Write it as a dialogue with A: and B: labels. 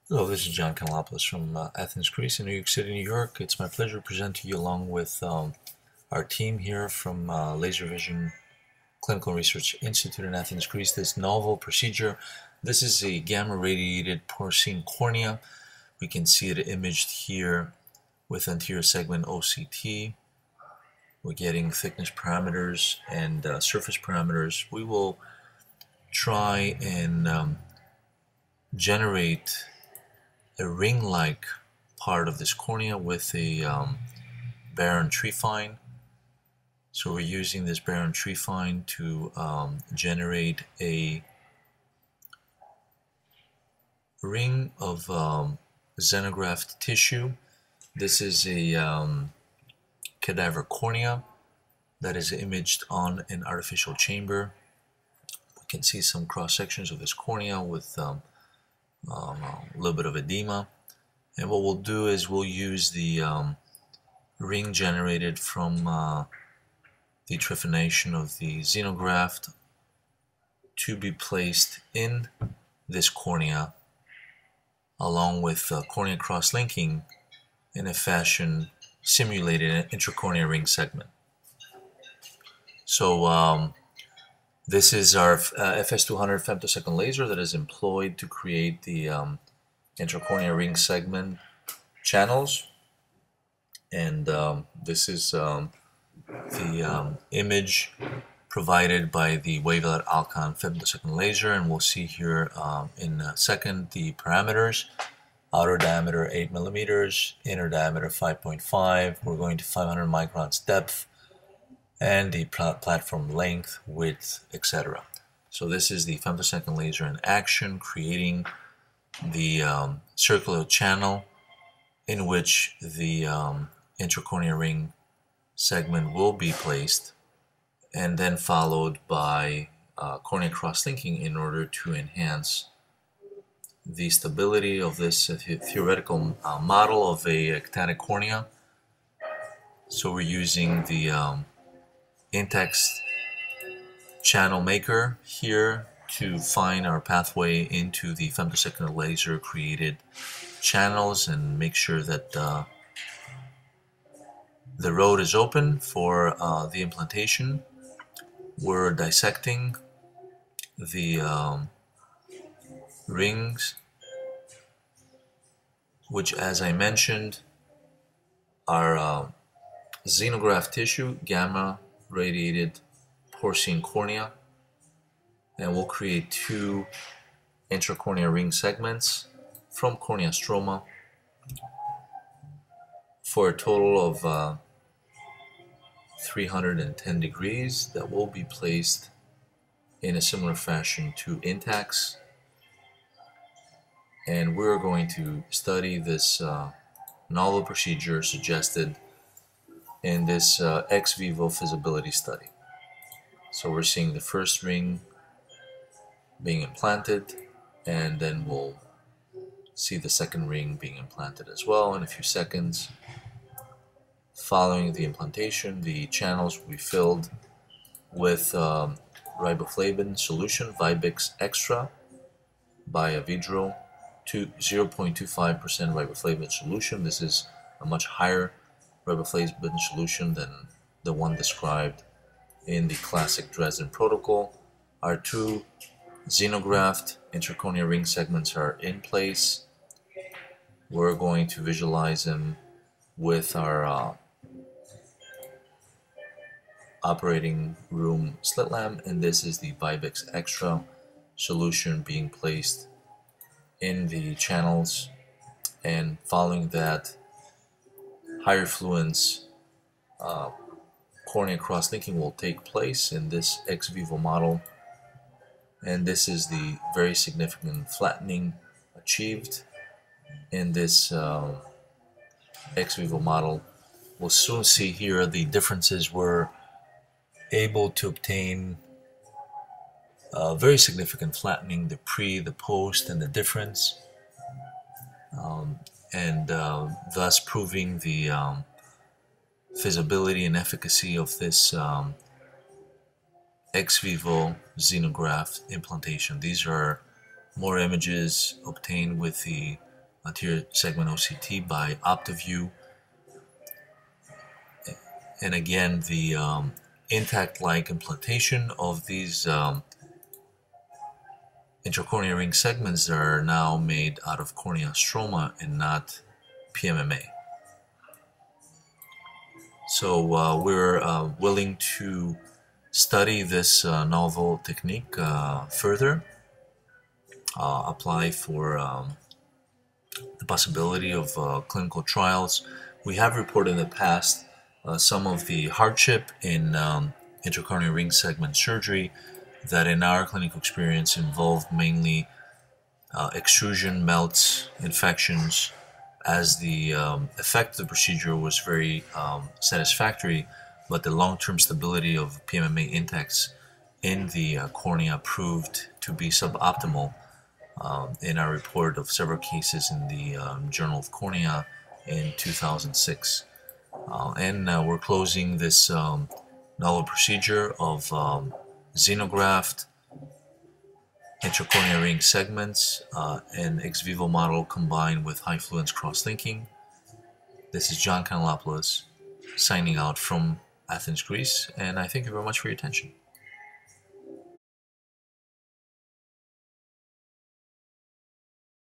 A: Hello, this is John Kanelopoulos from Athens, Greece, in New York City, New York. It's my pleasure to present to you along with our team here from LaserVision Clinical Research Institute in Athens, Greece, this novel procedure. This is a gamma-radiated porcine cornea. We can see it imaged here with anterior segment OCT. We're getting thickness parameters and surface parameters. We will try and generate a ring-like part of this cornea with a barren trephine. So we're using this barren trephine to generate a ring of xenograft tissue. This is a cadaver cornea that is imaged on an artificial chamber. We can see some cross sections of this cornea with a little bit of edema, and what we'll do is we'll use the ring generated from the trephination of the xenograft to be placed in this cornea along with cornea cross-linking in a fashion simulated an intracorneal ring segment. So this is our FS200 femtosecond laser that is employed to create the intracorneal ring segment channels, and this is the image provided by the wavelet Alcon femtosecond laser, and we'll see here in a second the parameters. Outer diameter 8 millimeters, inner diameter 5.5. We're going to 500 microns depth, and the platform length, width, etc. So this is the femtosecond laser in action, creating the circular channel in which the intracorneal ring segment will be placed, and then followed by cornea cross-linking in order to enhance the stability of this theoretical model of a ectatic cornea. So we're using the Intex channel maker here to find our pathway into the femtosecond laser created channels and make sure that the road is open for the implantation. We're dissecting the rings, which, as I mentioned, are xenograft tissue, gamma-radiated porcine cornea, and we'll create two intracorneal ring segments from cornea stroma for a total of 310 degrees that will be placed in a similar fashion to Intex. And we're going to study this novel procedure suggested in this ex-vivo feasibility study. So we're seeing the first ring being implanted, and then we'll see the second ring being implanted as well in a few seconds. Following the implantation, the channels will be filled with riboflavin solution, Vibix Extra, by a Vidro to 0.25% riboflavin solution. This is a much higher riboflavin solution than the one described in the classic Dresden protocol. Our two xenograft intracorneal ring segments are in place. We're going to visualize them with our operating room slit lamp, and this is the Vibix Extra solution being placed in the channels, and following that, higher fluence cornea cross-linking will take place in this ex vivo model, and this is the very significant flattening achieved in this ex vivo model. We'll soon see here the differences. We're able to obtain very significant flattening, the pre, the post, and the difference, and thus proving the feasibility and efficacy of this ex vivo xenograft implantation. These are more images obtained with the anterior segment OCT by OptiView. And again, the intact-like implantation of these intracorneal ring segments are now made out of cornea stroma and not PMMA. So we're willing to study this novel technique further, apply for the possibility of clinical trials. We have reported in the past some of the hardship in intracorneal ring segment surgery that in our clinical experience involved mainly extrusion, melts, infections, as the effect of the procedure was very satisfactory, but the long-term stability of PMMA intacts in the cornea proved to be suboptimal in our report of several cases in the Journal of Cornea in 2006. And we're closing this novel procedure of xenograft intracorneal ring segments, an ex-vivo model combined with high-fluence cross-linking. This is John Kanellopoulos signing out from Athens, Greece, and I thank you very much for your attention.